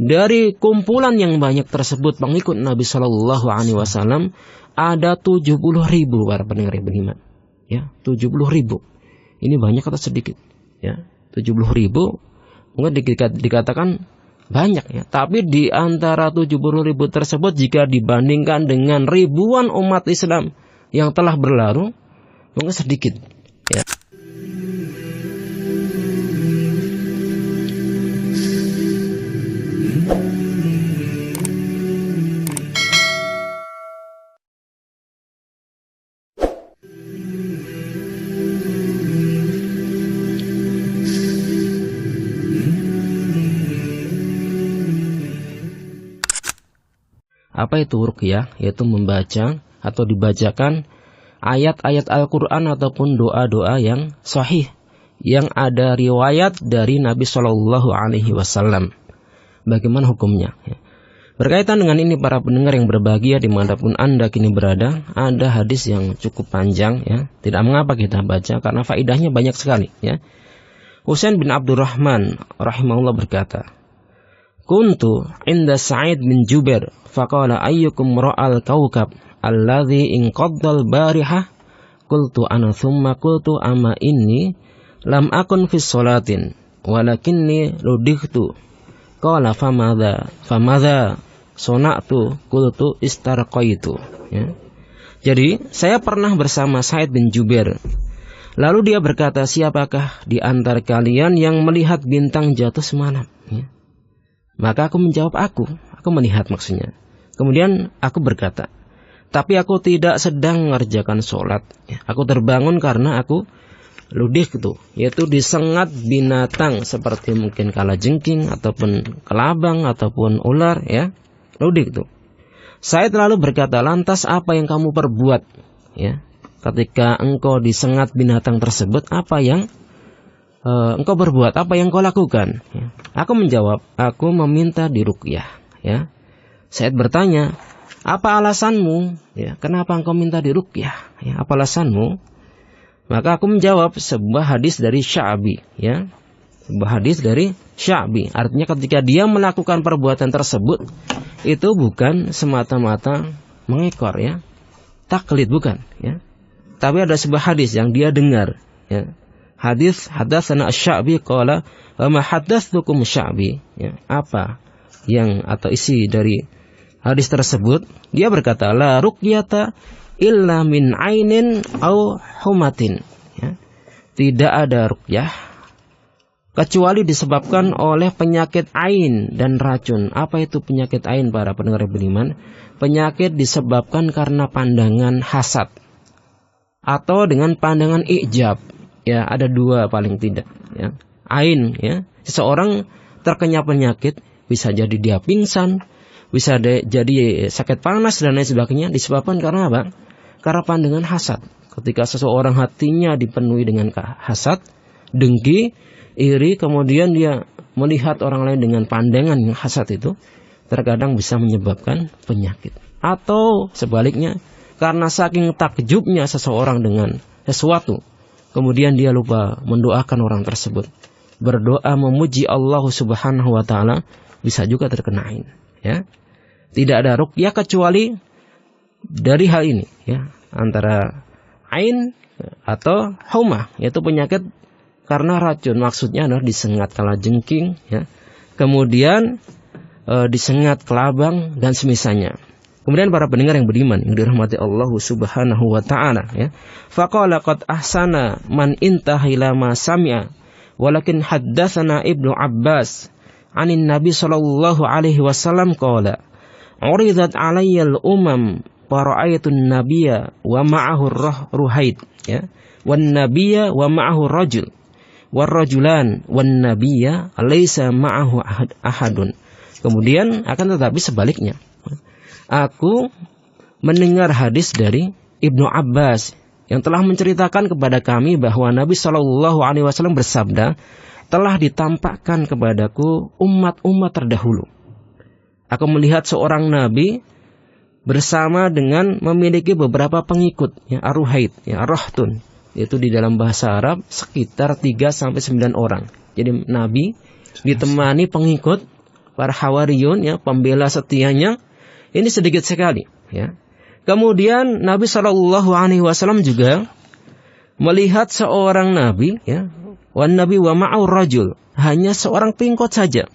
Dari kumpulan yang banyak tersebut pengikut Nabi Shallallahu Alaihi Wasallam ada 70.000 para pendengar yang beriman. Ya, 70.000. Ini banyak atau sedikit? Ya, 70.000 mungkin dikatakan banyak ya. Tapi di antara 70.000 tersebut jika dibandingkan dengan ribuan umat Islam yang telah berlalu, mungkin sedikit. Ya. Apa itu ruqyah? Yaitu membaca atau dibacakan ayat-ayat Al-Quran ataupun doa-doa yang sahih, yang ada riwayat dari Nabi Shallallahu Alaihi Wasallam. Bagaimana hukumnya? Berkaitan dengan ini para pendengar yang berbahagia dimanapun Anda kini berada, ada hadis yang cukup panjang ya. Tidak mengapa kita baca karena faidahnya banyak sekali ya. Husain bin Abdurrahman rahimahullah berkata, Kuntu inda Sa'id bin Jubair faqala ayyukum ra'al kawkab alladhi inqaddal barihah qultu ana thumma qultu ama inni lam akun fi sholatin walakinni ludightu qala famadha sona'tu qultu istarqaitu ya. Jadi saya pernah bersama Sa'id bin Jubair, lalu dia berkata, siapakah di antara kalian yang melihat bintang jatuh semalam ya? Maka aku menjawab, aku melihat maksudnya. Kemudian aku berkata, tapi aku tidak sedang mengerjakan sholat. Aku terbangun karena aku ludih gitu, yaitu disengat binatang seperti mungkin kalajengking ataupun kelabang ataupun ular ya, ludih gitu. Saya lalu berkata, lantas apa yang kamu perbuat ya? Ketika engkau disengat binatang tersebut, apa yang engkau berbuat, apa yang kau lakukan ya. Aku menjawab, aku meminta diruqyah ya. Said bertanya, apa alasanmu ya, kenapa engkau minta diruqyah ya, apa alasanmu? Maka aku menjawab, sebuah hadis dari Sya'bi ya, sebuah hadis dari Sya'bi. Artinya ketika dia melakukan perbuatan tersebut, itu bukan semata-mata mengekor ya, taklid bukan ya, tapi ada sebuah hadis yang dia dengar ya. Hadis hadatsana Asy-Sya'bi qala wa ma hadatsukum Sya'bi ya, apa yang atau isi dari hadis tersebut, dia berkata la ruqyata illa min ainin au humatin ya. Tidak ada ruqyah kecuali disebabkan oleh penyakit ain dan racun. Apa itu penyakit ain para pendengar beriman? Penyakit disebabkan karena pandangan hasad atau dengan pandangan ijab. Ya, ada dua paling tidak ya. Ain ya, seseorang terkena penyakit, bisa jadi dia pingsan, bisa jadi sakit panas dan lain sebagainya, disebabkan karena apa? Karena pandangan hasad. Ketika seseorang hatinya dipenuhi dengan hasad, dengki, iri, kemudian dia melihat orang lain dengan pandangan yang hasad, itu terkadang bisa menyebabkan penyakit. Atau sebaliknya, karena saking takjubnya seseorang dengan sesuatu, kemudian dia lupa mendoakan orang tersebut. Berdoa memuji Allah Subhanahu wa taala, bisa juga terkena ain ya. Tidak ada ruqyah kecuali dari hal ini ya, antara ain atau humah, yaitu penyakit karena racun. Maksudnya adalah disengat kalajengking ya. Kemudian disengat kelabang dan semisalnya. Kemudian para pendengar yang beriman yang dirahmati Allah Subhanahu wa taala ya. Faqala qad ahsana man intaha ila ma sami'a walakin haddatsana Ibnu Abbas anin Nabi sallallahu alaihi wasallam qala uridat alayya al-umam wa ra'aytun nabiyya wa ma'ahu ruhaid ya, wan nabiyya wa ma'ahu rajul war rajulan wan nabiyya laysa ma'ahu ahadun. Kemudian akan tetapi sebaliknya, aku mendengar hadis dari Ibnu Abbas yang telah menceritakan kepada kami bahwa Nabi Shallallahu Alaihi Wasallam bersabda, telah ditampakkan kepadaku umat-umat terdahulu. Aku melihat seorang Nabi bersama dengan memiliki beberapa pengikut, ya, aruhaid, ya, rohtun, yaitu di dalam bahasa Arab sekitar 3-9 orang. Jadi Nabi ditemani pengikut para Hawariyun, ya, pembela setianya, ini sedikit sekali, ya. Kemudian Nabi SAW juga melihat seorang nabi, ya, wan nabi wa ma'au rajul, hanya seorang pengikut saja,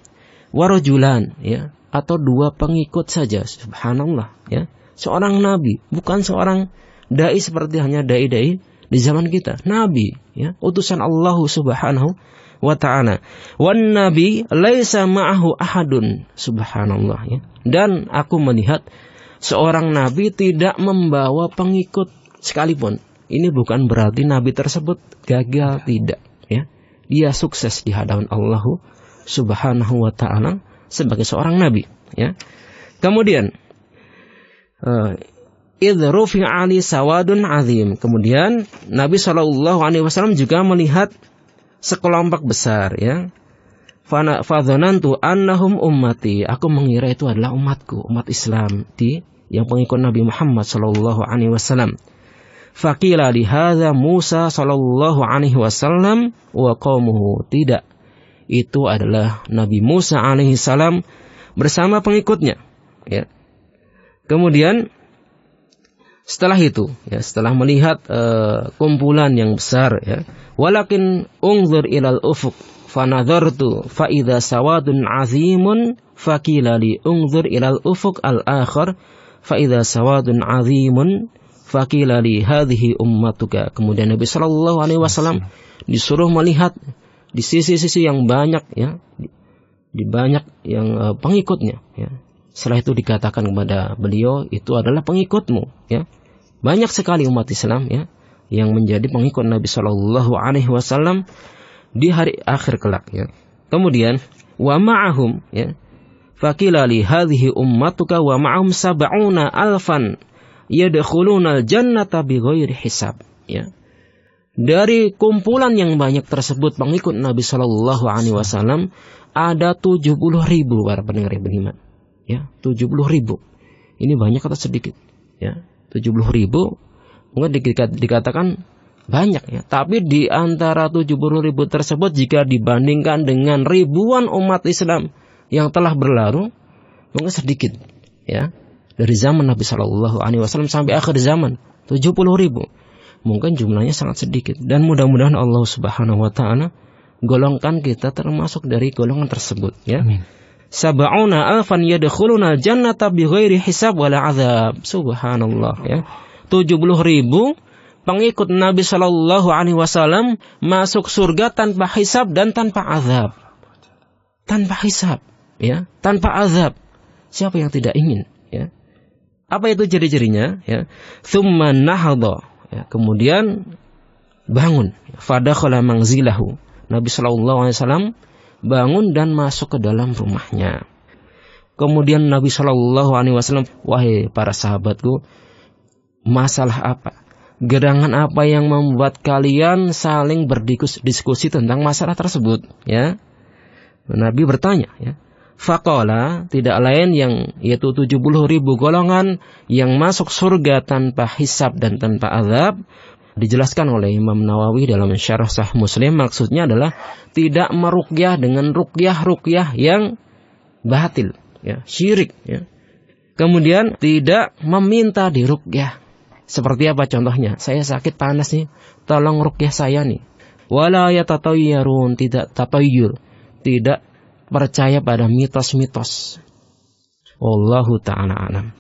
warajulan, ya, atau dua pengikut saja. Subhanallah, ya, seorang nabi, bukan seorang dai seperti hanya dai-dai di zaman kita. Nabi, ya, utusan Allah Subhanahu wa ta'ala. Wan nabi laisa ma'ahu ahadun. Subhanallah, ya. Dan aku melihat seorang nabi tidak membawa pengikut sekalipun. Ini bukan berarti nabi tersebut gagal, tidak, ya. Dia sukses di hadapan Allah Subhanahu wa ta'ala sebagai seorang nabi, ya. Kemudian idh rufi'a ali sawadun azim. Kemudian Nabi SAW juga melihat sekelompok besar, ya. Fadhanantu annahum ummati. Aku mengira itu adalah umatku, umat Islam yang pengikut Nabi Muhammad SAW. Faqila li hadza Musa sallallahu alaihi wasallam wa qaumuhu. Tidak, itu adalah Nabi Musa alaihi salam bersama pengikutnya, ya. Kemudian setelah itu, ya, setelah melihat kumpulan yang besar, ya, walakin unzur ilal ufuq fanadhartu fa idza sawadun azimun faqila li unzur ilal ufuq al akhar fa idza sawadun azimun faqila li hadhihi ummatuka. Kemudian Nabi sallallahu alaihi wasallam disuruh melihat di sisi-sisi yang banyak, ya, di banyak yang pengikutnya, ya. Setelah itu dikatakan kepada beliau, itu adalah pengikutmu, ya. Banyak sekali umat Islam, ya, yang menjadi pengikut Nabi sallallahu alaihi wasallam di hari akhir kelak, ya. Kemudian wa ma'ahum, ya, faqila li hadhihi ummatuka wa ma'ahum sab'una alfan yadkhuluna al-jannata bighairi hisab, ya. Dari kumpulan yang banyak tersebut pengikut Nabi sallallahu alaihi wasallam ada 70.000 para pendengar yang beriman, ya. 70.000. Ini banyak atau sedikit, ya? 70.000 mungkin dikatakan banyak, ya. Tapi di antara 70.000 tersebut, jika dibandingkan dengan ribuan umat Islam yang telah berlalu, mungkin sedikit, ya. Dari zaman Nabi Shallallahu Alaihi Wasallam sampai akhir zaman, 70.000, mungkin jumlahnya sangat sedikit. Dan mudah-mudahan Allah Subhanahu Wa Taala golongkan kita termasuk dari golongan tersebut, ya. Sab'una alfan yadkhuluna jannata bighairi hisab wala azab. Subhanallah, ya. 70.000 pengikut Nabi Shallallahu Alaihi Wasallam masuk surga tanpa hisab dan tanpa azab. Tanpa hisab, ya, tanpa azab. Siapa yang tidak ingin, ya? Apa itu ciri-cirinya, ya? Tsumma nahadha, ya, kemudian bangun. Fadakhala manzilahu. Nabi Shallallahu Alaihi Wasallam bangun dan masuk ke dalam rumahnya. Kemudian Nabi Shallallahu Alaihi Wasallam, wahai para sahabatku, masalah apa? Gerangan apa yang membuat kalian saling berdiskusi tentang masalah tersebut, ya? Nabi bertanya, ya. Faqala, tidak lain yaitu 70.000 golongan yang masuk surga tanpa hisab dan tanpa azab. Dijelaskan oleh Imam Nawawi dalam Syarah Sahih Muslim, maksudnya adalah tidak meruqyah dengan ruqyah yang batil, ya, syirik, ya. Kemudian tidak meminta diruqyah. Seperti apa contohnya? Saya sakit panas nih, tolong ruqyah saya nih. Wala yatatayyarun, tidak tatayyur, tidak percaya pada mitos-mitos. Wallahu ta'ala alam.